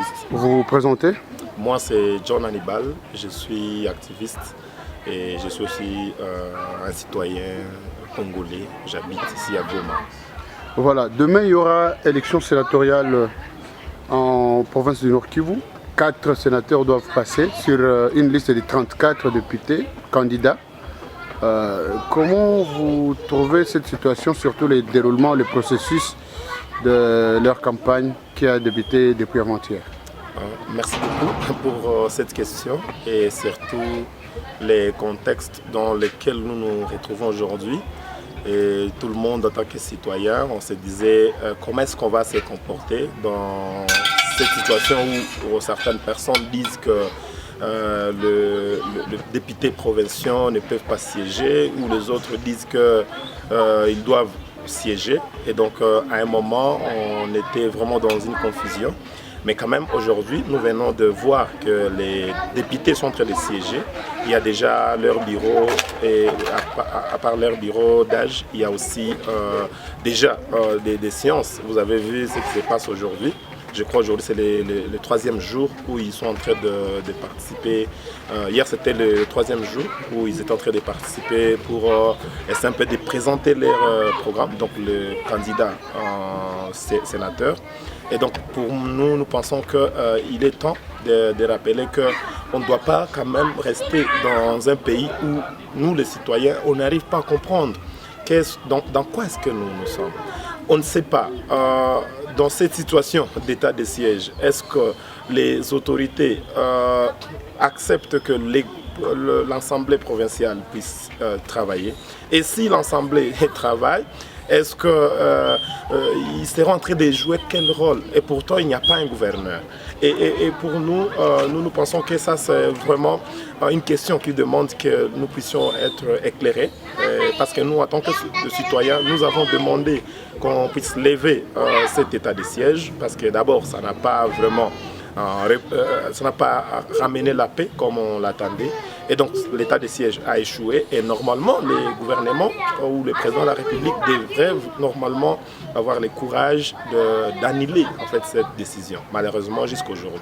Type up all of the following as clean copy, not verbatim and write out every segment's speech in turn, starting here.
activiste. Vous vous présentez? Moi, c'est John Hannibal, je suis activiste et je suis aussi un citoyen congolais. J'habite ici à Goma. Voilà, demain il y aura élection sénatoriale en province du Nord Kivu. 4 sénateurs doivent passer sur une liste de 34 députés candidats. Comment vous trouvez cette situation, surtout le déroulement, le processus de leur campagne qui a débuté depuis avant-hier? Merci beaucoup pour cette question et surtout les contextes dans lesquels nous nous retrouvons aujourd'hui. Et tout le monde en tant que citoyen, on se disait comment est-ce qu'on va se comporter dans cette situation où certaines personnes disent que le député provincial ne peuvent pas siéger, ou les autres disent qu'ils doivent siéger. Et donc à un moment, on était vraiment dans une confusion. Mais quand même, aujourd'hui, nous venons de voir que les députés sont en train de siéger. Il y a déjà leur bureau, et à part leur bureau d'âge, il y a aussi déjà des séances. Vous avez vu ce qui se passe aujourd'hui. Je crois aujourd'hui c'est le troisième jour où ils sont en train de participer. Hier c'était le troisième jour où ils étaient en train de participer pour essayer un peu de présenter leur programme, donc le candidat sénateur. Et donc pour nous, nous pensons qu'il est temps de rappeler qu'on ne doit pas quand même rester dans un pays où nous les citoyens, on n'arrive pas à comprendre dans quoi est-ce que nous sommes. On ne sait pas. Dans cette situation d'état de siège, est-ce que les autorités acceptent que l'Assemblée provinciale puisse travailler? Et si l'Assemblée travaille, est-ce qu'ils seront en train de jouer quel rôle? Et pourtant, il n'y a pas un gouverneur. Et pour nous, nous pensons que ça, c'est vraiment une question qui demande que nous puissions être éclairés. Parce que nous, en tant que citoyens, nous avons demandé qu'on puisse lever cet état de siège. Parce que d'abord, ça n'a pas vraiment ramené la paix comme on l'attendait. Et donc l'état de siège a échoué et normalement les gouvernements ou le président de la République devraient normalement avoir le courage d'annuler en fait cette décision, malheureusement jusqu'à aujourd'hui.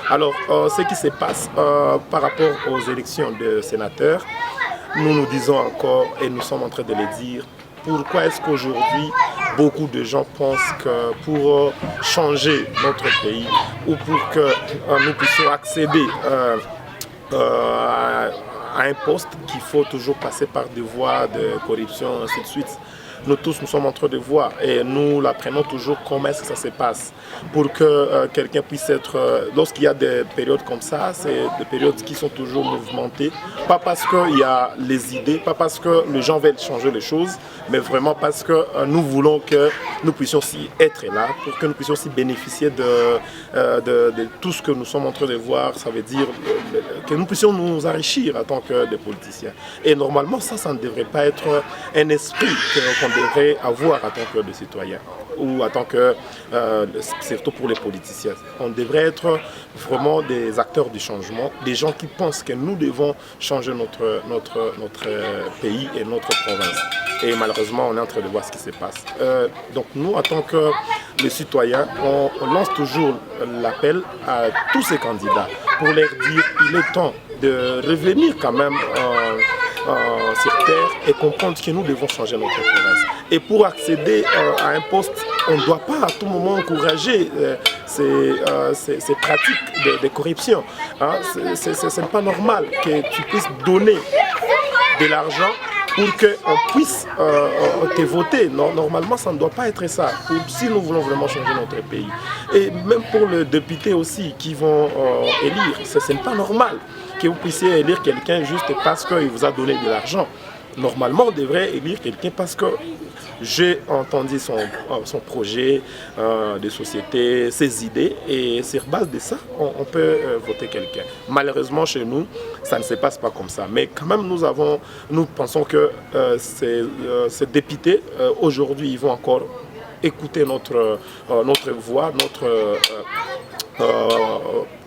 Alors ce qui se passe par rapport aux élections de sénateurs, nous disons encore et nous sommes en train de le dire, pourquoi est-ce qu'aujourd'hui beaucoup de gens pensent que pour changer notre pays ou pour que nous puissions accéder à un poste, qu'il faut toujours passer par des voies de corruption, ainsi de suite. Nous tous, nous sommes en train de voir et nous l'apprenons toujours comment est-ce que ça se passe. Pour que quelqu'un puisse être... lorsqu'il y a des périodes comme ça, c'est des périodes qui sont toujours mouvementées. Pas parce qu'il y a les idées, pas parce que les gens veulent changer les choses, mais vraiment parce que nous voulons que nous puissions aussi être là, pour que nous puissions aussi bénéficier de tout ce que nous sommes en train de voir. Ça veut dire que nous puissions nous enrichir en tant que des politiciens. Et normalement, ça ne devrait pas être un esprit qu'on devrait avoir en tant que des citoyens ou en tant que, surtout pour les politiciens. On devrait être vraiment des acteurs du changement, des gens qui pensent que nous devons changer notre pays et notre province. Et malheureusement, on est en train de voir ce qui se passe. Donc nous, en tant que les citoyens, on lance toujours l'appel à tous ces candidats pour leur dire qu'il est temps de revenir quand même sur terre et comprendre que nous devons changer notre province. Et pour accéder à un poste, on ne doit pas à tout moment encourager ces pratiques de corruption. Hein. Ce n'est pas normal que tu puisses donner de l'argent pour qu'on puisse te voter. Non, normalement, ça ne doit pas être ça, si nous voulons vraiment changer notre pays. Et même pour les députés aussi qui vont élire, ce n'est pas normal que vous puissiez élire quelqu'un juste parce qu'il vous a donné de l'argent. Normalement, on devrait élire quelqu'un parce que j'ai entendu son projet de société, ses idées, et sur base de ça, on peut voter quelqu'un. Malheureusement, chez nous, ça ne se passe pas comme ça. Mais quand même, nous pensons que ces députés, aujourd'hui, ils vont encore écouter notre voix,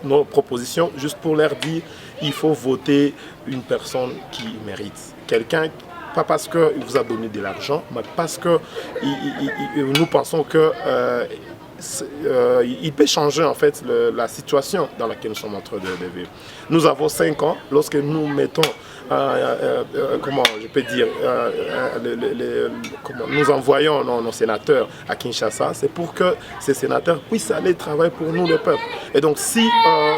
nos propositions, juste pour leur dire il faut voter une personne qui mérite. Quelqu'un, pas parce qu'il vous a donné de l'argent, mais parce que nous pensons que il peut changer en fait la situation dans laquelle nous sommes en train de vivre. Nous avons 5 ans, lorsque nous mettons, comment je peux dire, nous envoyons nos sénateurs à Kinshasa, c'est pour que ces sénateurs puissent aller travailler pour nous, le peuple. Et donc si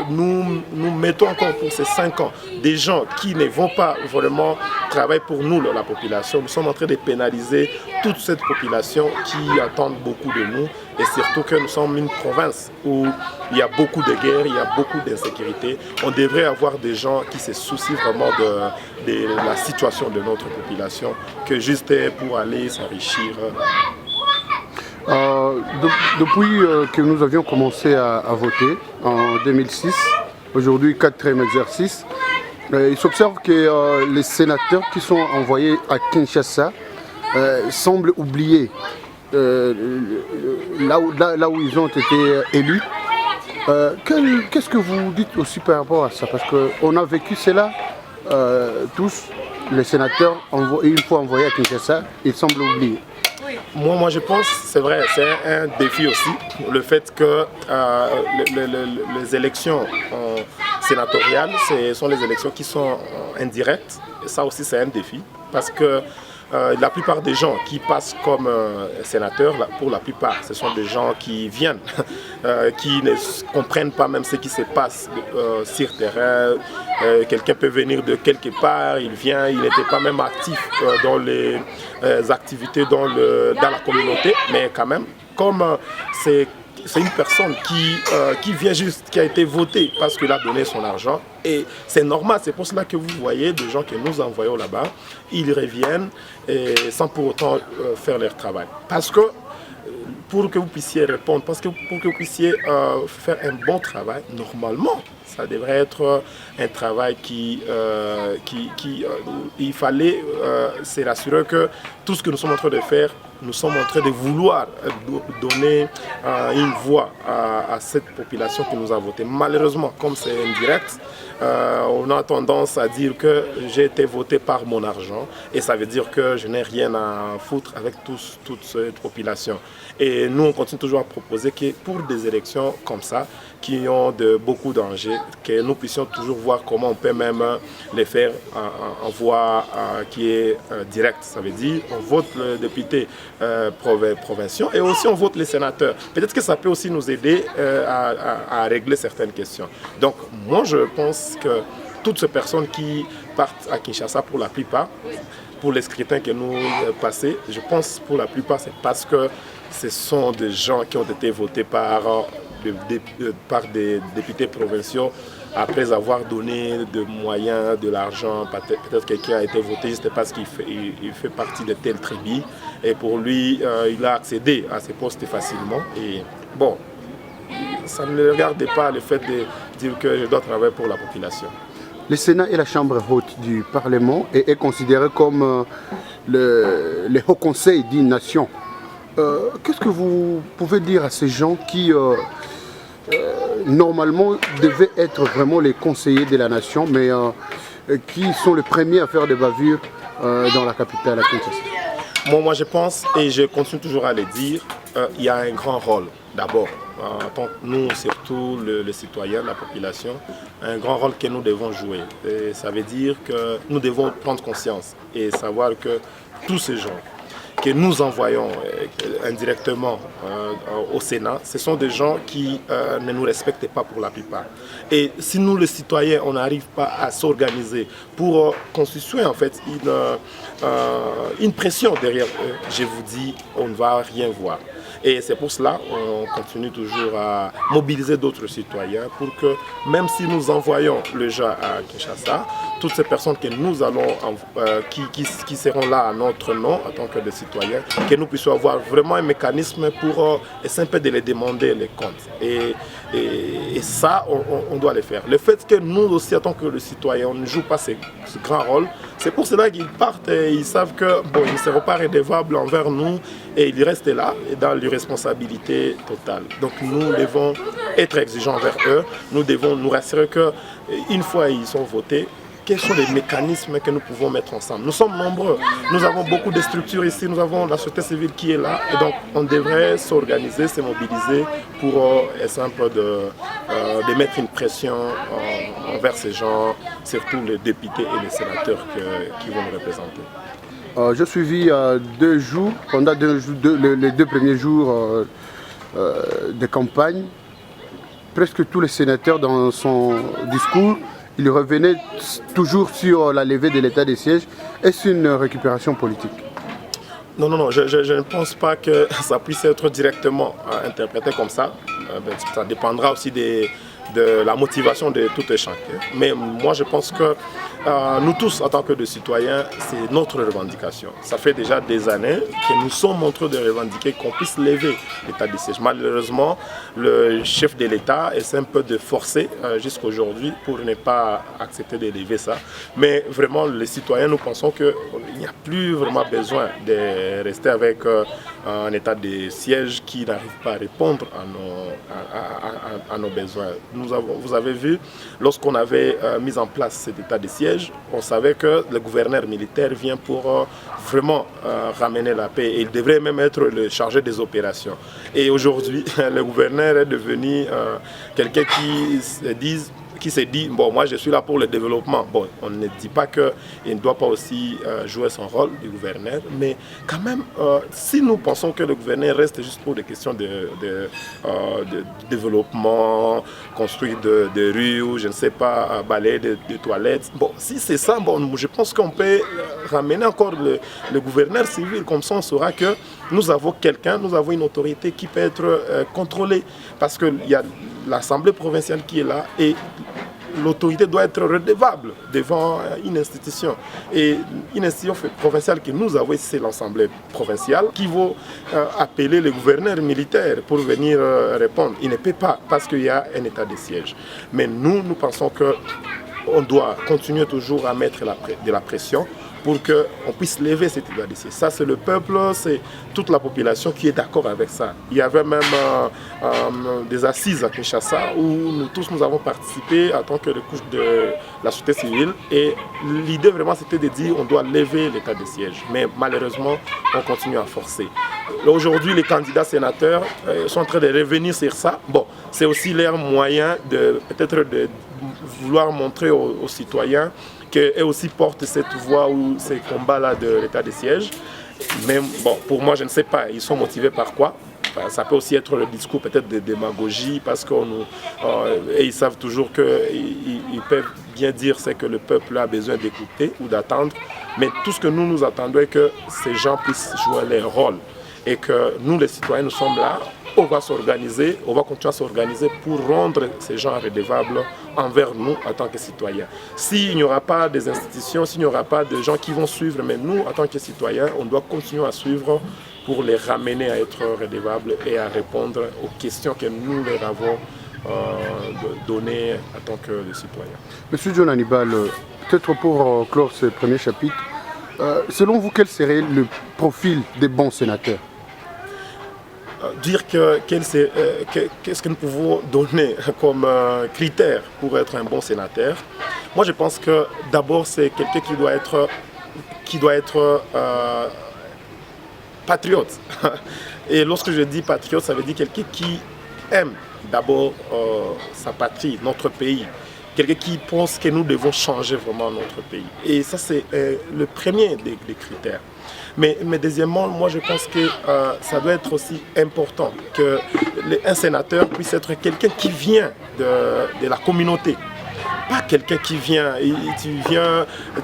nous mettons encore pour ces 5 ans des gens qui ne vont pas vraiment travailler pour nous, la population, nous sommes en train de pénaliser toute cette population qui attend beaucoup de nous. Et surtout que nous sommes une province où il y a beaucoup de guerres, il y a beaucoup d'insécurité. On devrait avoir des gens qui se soucient vraiment de la situation de notre population que juste pour aller s'enrichir. Depuis que nous avions commencé à voter en 2006, aujourd'hui 4e exercice, il s'observe que les sénateurs qui sont envoyés à Kinshasa semblent oublier là où ils ont été élus. Qu'est-ce que vous dites aussi par rapport à ça? Parce qu'on a vécu cela tous, les sénateurs, une fois envoyés à Kinshasa, ils semblent oublier. Moi je pense, c'est vrai, c'est un défi aussi, le fait que les élections sénatoriales, ce sont les élections qui sont indirectes, et ça aussi c'est un défi, parce que la plupart des gens qui passent comme sénateurs, pour la plupart, ce sont des gens qui viennent, qui ne comprennent pas même ce qui se passe sur terrain. Quelqu'un peut venir de quelque part, il vient, il n'était pas même actif dans les activités dans la communauté, mais quand même, comme c'est une personne qui vient juste, qui a été votée parce qu'il a donné son argent. Et c'est normal, c'est pour cela que vous voyez des gens que nous envoyons là-bas, ils reviennent sans pour autant faire leur travail. Parce que pour que vous puissiez répondre, pour que vous puissiez faire un bon travail, normalement, ça devrait être un travail il fallait se rassurer que tout ce que nous sommes en train de faire, nous sommes en train de vouloir donner une voix à cette population qui nous a voté. Malheureusement, comme c'est indirect, on a tendance à dire que j'ai été voté par mon argent et ça veut dire que je n'ai rien à foutre avec toute cette population. Et nous, on continue toujours à proposer que pour des élections comme ça, qui ont beaucoup d'enjeux, que nous puissions toujours voir comment on peut même les faire en voie qui est directe. Ça veut dire on vote le député provinciaux et aussi on vote les sénateurs. Peut-être que ça peut aussi nous aider à régler certaines questions. Donc moi je pense que toutes ces personnes qui partent à Kinshasa pour la plupart, pour les scrutins que nous passons, je pense pour la plupart c'est parce que ce sont des gens qui ont été votés par des députés provinciaux après avoir donné des moyens, de l'argent. Peut-être quelqu'un a été voté juste parce qu'il fait partie de telle tribu et pour lui il a accédé à ces postes facilement. Et bon, ça ne regarde pas le fait de dire que je dois travailler pour la population. Le Sénat est la chambre haute du Parlement et est considéré comme le haut conseil d'une nation. Qu'est-ce que vous pouvez dire à ces gens qui normalement devaient être vraiment les conseillers de la nation, mais qui sont les premiers à faire des bavures dans la capitale à Kinshasa? Moi je pense, et je continue toujours à le dire, il y a un grand rôle d'abord. Nous, surtout les citoyens, la population, un grand rôle que nous devons jouer. Et ça veut dire que nous devons prendre conscience et savoir que tous ces gens que nous envoyons indirectement au Sénat, ce sont des gens qui ne nous respectent pas pour la plupart. Et si nous, les citoyens, on n'arrive pas à s'organiser pour constituer en fait une pression derrière eux, je vous dis, on ne va rien voir. Et c'est pour cela qu'on continue toujours à mobiliser d'autres citoyens pour que, même si nous envoyons le gens à Kinshasa, toutes ces personnes que nous allons, qui seront là à notre nom en tant que des citoyens, que nous puissions avoir vraiment un mécanisme pour essayer un peu de les demander les comptes. Et ça, on doit le faire. Le fait que nous aussi, en tant que les citoyens, on ne joue pas ce grand rôle, c'est pour cela qu'ils partent et ils savent que bon, ils ne seront pas redevables envers nous et ils restent là dans l'irresponsabilité totale. Donc nous devons être exigeants envers eux, nous devons nous rassurer qu'une fois ils sont votés, quels sont les mécanismes que nous pouvons mettre ensemble. Nous sommes nombreux, nous avons beaucoup de structures ici, nous avons la société civile qui est là, et donc on devrait s'organiser, se mobiliser pour essayer de mettre une pression envers ces gens, surtout les députés et les sénateurs qui vont nous représenter. J'ai suivi 2 jours, pendant les 2 premiers jours de campagne, presque tous les sénateurs dans son discours, il revenait toujours sur la levée de l'état de siège. Est-ce une récupération politique? Non, je ne pense pas que ça puisse être directement interprété comme ça. Ça dépendra aussi de la motivation de tout et chacun. Mais moi, je pense que nous tous, en tant que citoyens, c'est notre revendication. Ça fait déjà des années que nous sommes en train de revendiquer qu'on puisse lever l'état de siège. Malheureusement, le chef de l'État essaie un peu de forcer jusqu'à aujourd'hui pour ne pas accepter de lever ça. Mais vraiment, les citoyens, nous pensons qu'il n'y a plus vraiment besoin de rester avec un état de siège qui n'arrive pas à répondre à nos besoins. Vous avez vu, lorsqu'on avait mis en place cet état de siège, on savait que le gouverneur militaire vient pour vraiment ramener la paix. Et il devrait même être le chargé des opérations. Et aujourd'hui, le gouverneur est devenu quelqu'un qui se dit, bon, moi je suis là pour le développement. Bon, on ne dit pas qu'il ne doit pas aussi jouer son rôle du gouverneur, mais quand même, si nous pensons que le gouverneur reste juste pour des questions de développement, construire de rues, ou je ne sais pas, balayer des toilettes, bon, si c'est ça, bon, je pense qu'on peut ramener encore le gouverneur civil, comme ça on saura que nous avons quelqu'un, nous avons une autorité qui peut être contrôlée, parce qu'il y a l'Assemblée provinciale qui est là et l'autorité doit être redevable devant une institution. Et une institution provinciale que nous avons ici, c'est l'Assemblée provinciale qui va appeler le gouverneur militaire pour venir répondre. Il ne peut pas parce qu'il y a un état de siège. Mais nous pensons qu'on doit continuer toujours à mettre de la pression pour qu'on puisse lever cet état de siège. Ça, c'est le peuple, c'est toute la population qui est d'accord avec ça. Il y avait même des assises à Kinshasa où nous tous nous avons participé en tant que couche de la société civile. Et l'idée vraiment, c'était de dire qu'on doit lever l'état de siège. Mais malheureusement, on continue à forcer. Aujourd'hui, les candidats sénateurs sont en train de revenir sur ça. Bon, c'est aussi leur moyen de peut-être de vouloir montrer aux citoyens qu'eux aussi portent cette voix ou ces combats-là de l'état de siège. Mais bon, pour moi, je ne sais pas, ils sont motivés par quoi? Ça peut aussi être le discours peut-être de démagogie, parce qu'ils savent toujours qu'ils peuvent bien dire ce que le peuple a besoin d'écouter ou d'attendre. Mais tout ce que nous attendons est que ces gens puissent jouer leur rôle. Et que nous, les citoyens, nous sommes là. On va s'organiser, on va continuer à s'organiser pour rendre ces gens redevables envers nous en tant que citoyens. S'il n'y aura pas des institutions, s'il n'y aura pas de gens qui vont suivre, mais nous, en tant que citoyens, on doit continuer à suivre pour les ramener à être redevables et à répondre aux questions que nous leur avons données en tant que citoyens. Monsieur John Hannibal, peut-être pour clore ce premier chapitre, selon vous, quel serait le profil des bons sénateurs? Dire qu'est-ce que nous pouvons donner comme critère pour être un bon sénateur. Moi, je pense que d'abord, c'est quelqu'un qui doit être patriote. Et lorsque je dis patriote, ça veut dire quelqu'un qui aime d'abord sa patrie, notre pays. Quelqu'un qui pense que nous devons changer vraiment notre pays. Et ça, c'est le premier des critères. Mais deuxièmement, moi je pense que ça doit être aussi important qu'un sénateur puisse être quelqu'un qui vient de la communauté. Pas quelqu'un qui vient,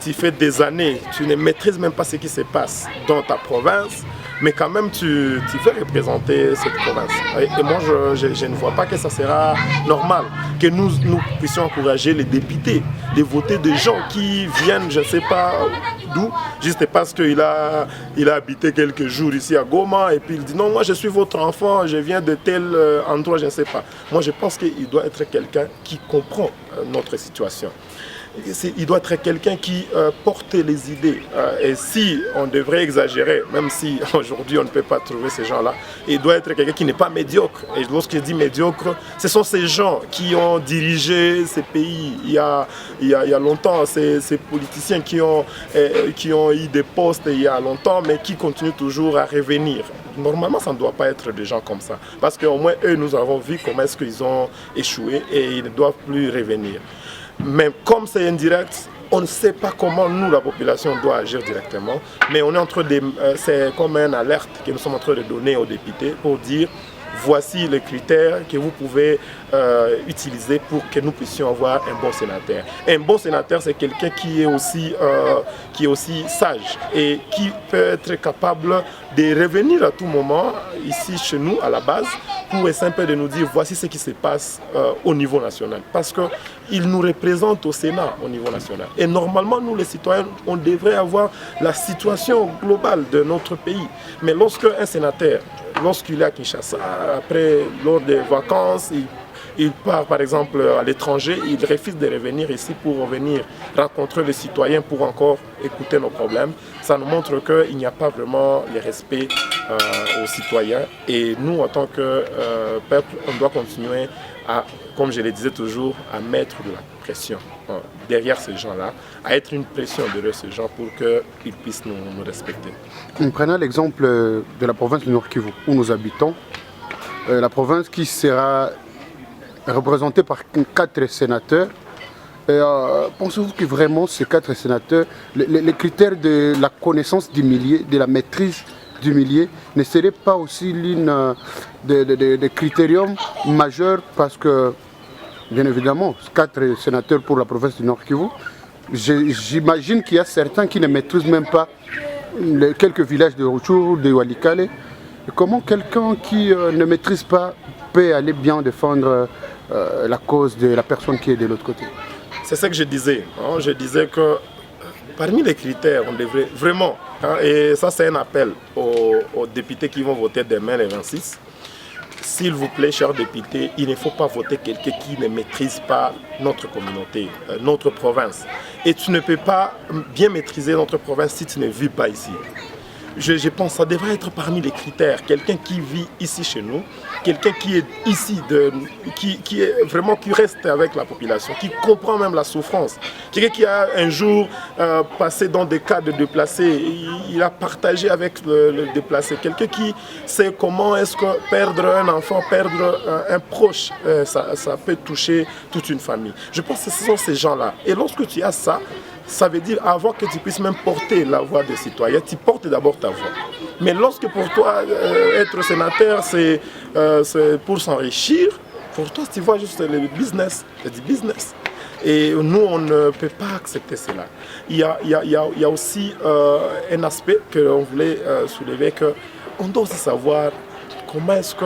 tu fais des années, tu ne maîtrises même pas ce qui se passe dans ta province, mais quand même tu veux représenter cette province. Et moi je ne vois pas que ça sera normal que nous puissions encourager les députés de voter des gens qui viennent, je ne sais pas d'où, juste parce qu'il a habité quelques jours ici à Goma et puis il dit non, moi je suis votre enfant, je viens de tel endroit, je ne sais pas. Moi je pense qu'il doit être quelqu'un qui comprend notre situation. il doit être quelqu'un qui porte les idées. Et si on devrait exagérer, même si aujourd'hui on ne peut pas trouver ces gens-là, il doit être quelqu'un qui n'est pas médiocre. Et lorsque je dis médiocre, ce sont ces gens qui ont dirigé ces pays il y a longtemps, ces politiciens qui ont eu des postes il y a longtemps, mais qui continuent toujours à revenir. Normalement, ça ne doit pas être des gens comme ça. Parce qu'au moins, eux, nous avons vu comment est-ce qu'ils ont échoué et ils ne doivent plus revenir. Mais comme c'est indirect, on ne sait pas comment nous, la population, doit agir directement. Mais on est en train de... c'est comme une alerte que nous sommes en train de donner aux députés pour dire voici les critères que vous pouvez utiliser pour que nous puissions avoir un bon sénateur. Un bon sénateur, c'est quelqu'un qui est aussi sage et qui peut être capable de revenir à tout moment ici chez nous à la base pour essayer un peu de nous dire voici ce qui se passe au niveau national. Parce qu'il nous représente au Sénat au niveau national. Et normalement, nous les citoyens, on devrait avoir la situation globale de notre pays. Mais lorsque un sénateur, lorsqu'il est à Kinshasa, après, lors des vacances, il part par exemple à l'étranger, il refuse de revenir ici pour venir rencontrer les citoyens pour encore écouter nos problèmes. Ça nous montre qu'il n'y a pas vraiment le respect aux citoyens. Et nous, en tant que peuple, on doit continuer à, comme je le disais toujours, à mettre de la pression derrière ces gens-là, à être une pression derrière ces gens pour qu'ils puissent nous respecter. Prenons l'exemple de la province du Nord Kivu, où nous habitons. La province qui sera représentée par 4 sénateurs. Pensez-vous que vraiment ces 4 sénateurs, les critères de la connaissance du milieu, de la maîtrise du milieu, ne seraient pas aussi l'une des critériums majeurs parce que, bien évidemment, 4 sénateurs pour la province du Nord Kivu, j'imagine qu'il y a certains qui ne maîtrisent même pas les quelques villages de Rutshuru, de Walikale. Comment quelqu'un qui ne maîtrise pas peut aller bien défendre la cause de la personne qui est de l'autre côté? C'est ce que je disais. Je disais que parmi les critères, on devrait vraiment, et ça c'est un appel aux députés qui vont voter demain les 26, s'il vous plaît, chers députés, il ne faut pas voter quelqu'un qui ne maîtrise pas notre communauté, notre province. Et tu ne peux pas bien maîtriser notre province si tu ne vis pas ici. Je pense que ça devrait être parmi les critères. Quelqu'un qui vit ici chez nous, quelqu'un qui est ici, qui est vraiment qui reste avec la population, qui comprend même la souffrance. Quelqu'un qui a un jour passé dans des cas de déplacés, il a partagé avec le déplacé. Quelqu'un qui sait comment est-ce que perdre un enfant, perdre un proche, ça peut toucher toute une famille. Je pense que ce sont ces gens-là. Et lorsque tu as ça, ça veut dire avant que tu puisses même porter la voix des citoyens, tu portes d'abord ta voix. Mais lorsque pour toi, être sénateur, c'est pour s'enrichir, pour toi, tu vois juste le business, c'est du business. Et nous, on ne peut pas accepter cela. Il y a aussi un aspect qu'on voulait soulever, qu'on doit aussi savoir comment est-ce que,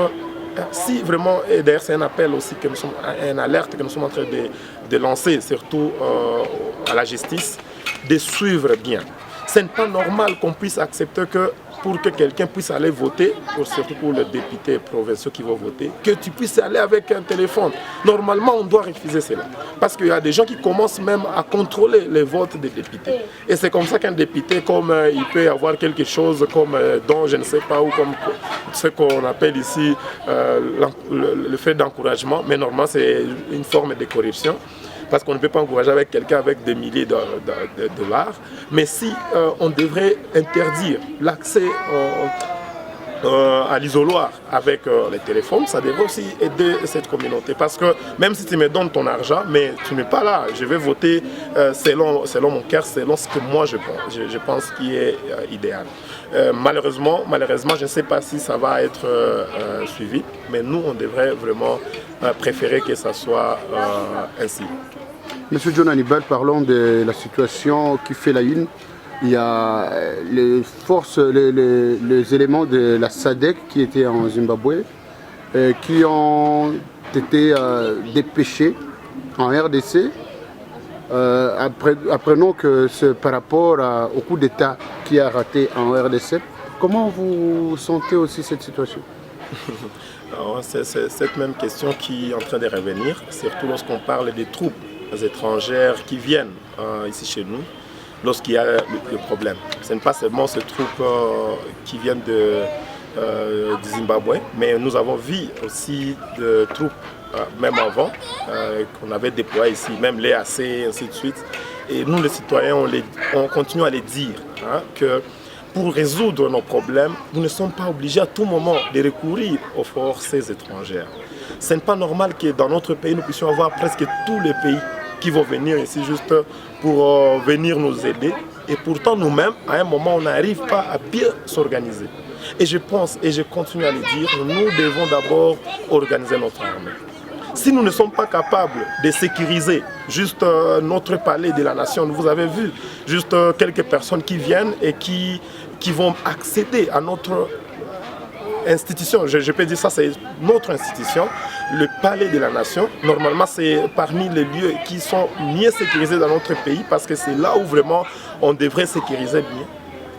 si vraiment, et d'ailleurs c'est un appel aussi, une alerte que nous sommes en train de lancer, surtout à la justice, de suivre bien. Ce n'est pas normal qu'on puisse accepter que pour que quelqu'un puisse aller voter, surtout pour les députés provinciaux qui vont voter, que tu puisses aller avec un téléphone. Normalement, on doit refuser cela. Parce qu'il y a des gens qui commencent même à contrôler les votes des députés. Et c'est comme ça qu'un député, comme il peut y avoir quelque chose comme don, je ne sais pas, ou comme ce qu'on appelle ici le fait d'encouragement, mais normalement c'est une forme de corruption. Parce qu'on ne peut pas encourager avec quelqu'un avec des milliers de dollars. Mais si on devrait interdire l'accès à l'isoloir avec les téléphones, ça devrait aussi aider cette communauté. Parce que même si tu me donnes ton argent, mais tu n'es pas là, je vais voter selon mon cœur, selon ce que moi je pense qui est idéal. Malheureusement, je ne sais pas si ça va être suivi, mais nous, on devrait vraiment préférer que ça soit ainsi. Monsieur John Hannibal, parlons de la situation qui fait la une. Il y a les forces, les éléments de la SADC qui étaient en Zimbabwe, qui ont été dépêchés en RDC. Apprenons que c'est par rapport au coup d'État qui a raté en RDC. Comment vous sentez aussi cette situation? C'est cette même question qui est en train de revenir, surtout lorsqu'on parle des troupes étrangères qui viennent ici chez nous lorsqu'il y a le problème. Ce n'est pas seulement ces troupes qui viennent du Zimbabwe, mais nous avons vu aussi des troupes, même avant, qu'on avait déployées ici, même les AC, ainsi de suite. Et nous, les citoyens, on continue à les dire que pour résoudre nos problèmes, nous ne sommes pas obligés à tout moment de recourir aux forces étrangères. Ce n'est pas normal que dans notre pays, nous puissions avoir presque tous les pays qui vont venir ici juste pour venir nous aider. Et pourtant, nous-mêmes, à un moment, on n'arrive pas à bien s'organiser. Et je pense, et je continue à le dire, nous devons d'abord organiser notre armée. Si nous ne sommes pas capables de sécuriser juste notre palais de la nation, vous avez vu juste quelques personnes qui viennent et qui vont accéder à notre institution. Je peux dire ça, c'est notre institution, le palais de la nation. Normalement, c'est parmi les lieux qui sont mieux sécurisés dans notre pays parce que c'est là où vraiment on devrait sécuriser bien.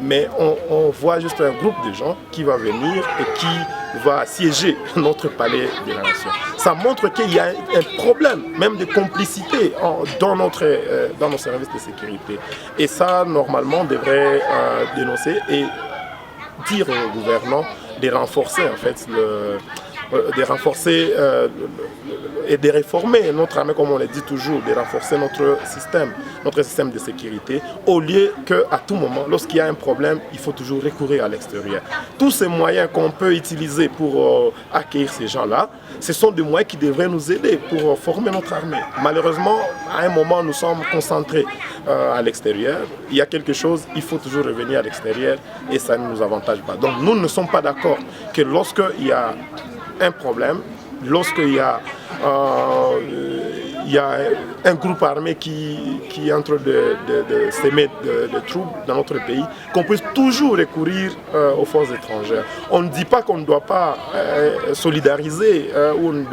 Mais on voit juste un groupe de gens qui va venir et qui va assiéger notre palais de la nation. Ça montre qu'il y a un problème, même de complicité dans nos services de sécurité. Et ça, normalement, on devrait dénoncer et dire au gouvernement de renforcer en fait et de réformer notre armée, comme on le dit toujours, de renforcer notre système de sécurité, au lieu qu'à tout moment, lorsqu'il y a un problème, il faut toujours recourir à l'extérieur. Tous ces moyens qu'on peut utiliser pour accueillir ces gens-là, ce sont des moyens qui devraient nous aider pour former notre armée. Malheureusement, à un moment, nous sommes concentrés à l'extérieur. Il y a quelque chose, il faut toujours revenir à l'extérieur et ça ne nous avantage pas. Donc nous ne sommes pas d'accord que lorsqu'il y a un problème, lorsqu'il y a un groupe armé qui est en train de s'émettre de troubles dans notre pays, qu'on puisse toujours recourir aux forces étrangères. On ne dit pas qu'on ne doit pas solidariser ou on ne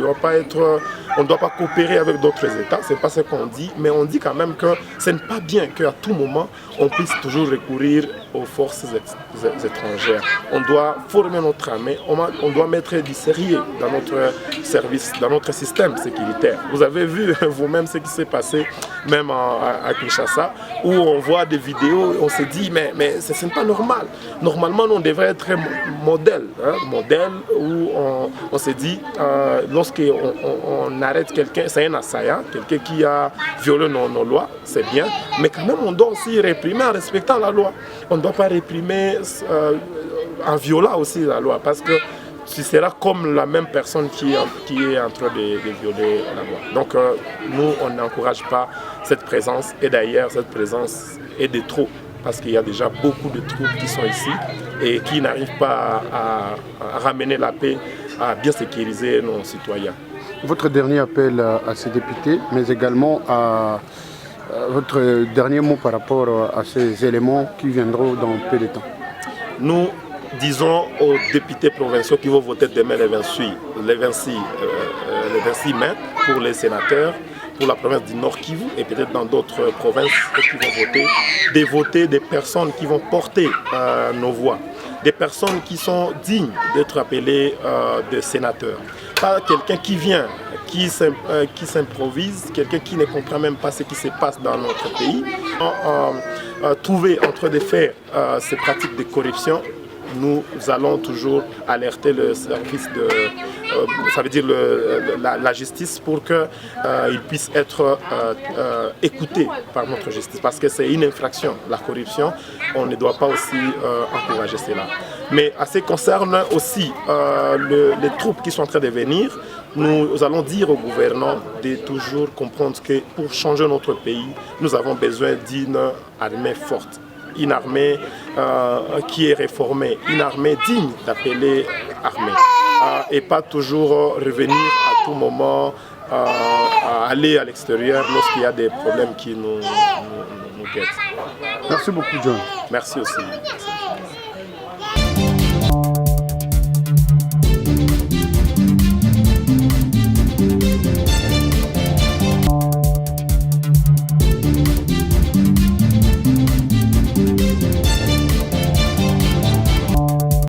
doit pas coopérer avec d'autres États, c'est pas ce qu'on dit, mais on dit quand même que ce n'est pas bien qu'à tout moment on puisse toujours recourir aux forces étrangères. On doit former notre armée, on doit mettre du sérieux dans notre service, dans notre système sécuritaire. Vous avez vu vous-même ce qui s'est passé même à Kinshasa, où on voit des vidéos et on se dit mais ce n'est pas normal. Normalement, on devrait être modèle où on se dit lorsqu'on arrête quelqu'un, c'est un assaillant, quelqu'un qui a violé nos lois, c'est bien, mais quand même on doit aussi réprimer en respectant la loi. On ne doit pas réprimer en violant aussi la loi, parce que ce sera comme la même personne qui est en train de violer la loi. Donc nous, on n'encourage pas cette présence, et d'ailleurs cette présence est de trop, parce qu'il y a déjà beaucoup de troupes qui sont ici et qui n'arrivent pas à ramener la paix, à bien sécuriser nos citoyens. Votre dernier appel à ces députés, mais également à votre dernier mot par rapport à ces éléments qui viendront dans peu de temps. Nous disons aux députés provinciaux qui vont voter demain le 26 mai pour les sénateurs, pour la province du Nord Kivu et peut-être dans d'autres provinces qui vont voter des personnes qui vont porter nos voix, des personnes qui sont dignes d'être appelées des sénateurs. Pas quelqu'un qui vient, qui s'improvise, quelqu'un qui ne comprend même pas ce qui se passe dans notre pays. Trouver en train de faire ces pratiques de corruption, nous allons toujours alerter le service ça veut dire la justice, pour qu'il puisse être écouté par notre justice, parce que c'est une infraction, la corruption, on ne doit pas aussi encourager cela. Mais à ce qui concerne aussi les troupes qui sont en train de venir, nous allons dire au gouvernement de toujours comprendre que pour changer notre pays, nous avons besoin d'une armée forte. Une armée qui est réformée, une armée digne d'appeler armée, et pas toujours revenir à tout moment, aller à l'extérieur lorsqu'il y a des problèmes qui nous guettent. Merci beaucoup, John. Merci aussi.